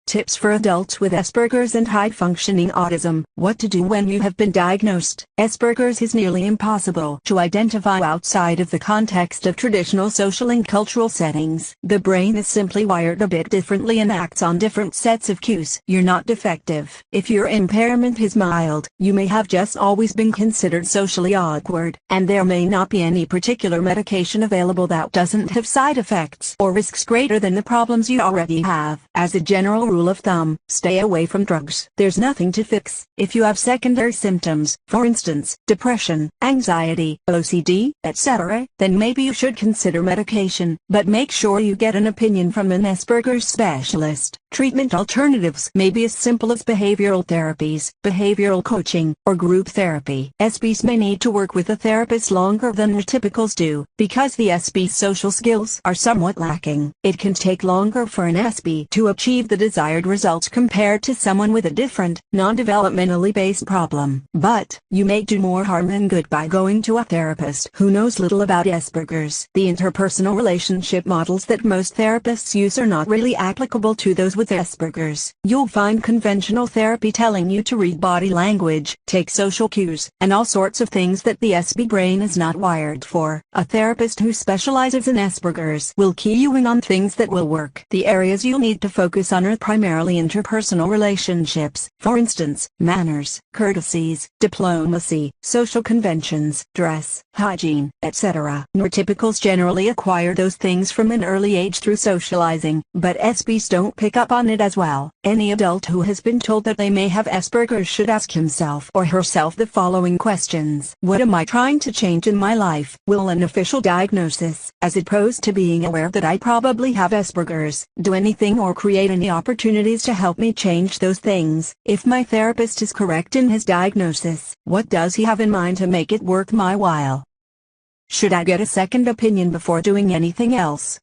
Tips for adults with Asperger's and high-functioning autism. What to do when you have been diagnosed. Asperger's is nearly impossible to identify outside of the context of traditional social and cultural settings. The brain is simply wired a bit differently and acts on different sets of cues. You're not defective. If your impairment is mild, you may have just always been considered socially awkward, and there may not be any particular medication available that doesn't have side effects or risks greater than the problems you already have. As a general rule of thumb, stay away from drugs. There's nothing to fix. If you have secondary symptoms, for instance, depression, anxiety, OCD, etc., then maybe you should consider medication, but make sure you get an opinion from an Asperger's specialist. Treatment alternatives may be as simple as behavioral therapies, behavioral coaching, or group therapy. SBs may need to work with a therapist longer than neurotypicals do, because the SB's social skills are somewhat lacking. It can take longer for an SB to achieve the desired results compared to someone with a different, non-developmentally based problem. But, you may do more harm than good by going to a therapist who knows little about Asperger's. The interpersonal relationship models that most therapists use are not really applicable to those with Asperger's. You'll find conventional therapy telling you to read body language, take social cues, and all sorts of things that the SB brain is not wired for. A therapist who specializes in Asperger's will key you in on things that will work. The areas you'll need to focus on are primarily interpersonal relationships, for instance, manners, courtesies, diplomacy, social conventions, dress, hygiene, etc. Neurotypicals generally acquire those things from an early age through socializing, but SBs don't pick up on it as well. Any adult who has been told that they may have Asperger's should ask himself or herself the following questions. What am I trying to change in my life? Will an official diagnosis, as opposed to being aware that I probably have Asperger's, do anything or create any opportunities to help me change those things? If my therapist is correct in his diagnosis, what does he have in mind to make it worth my while? Should I get a second opinion before doing anything else?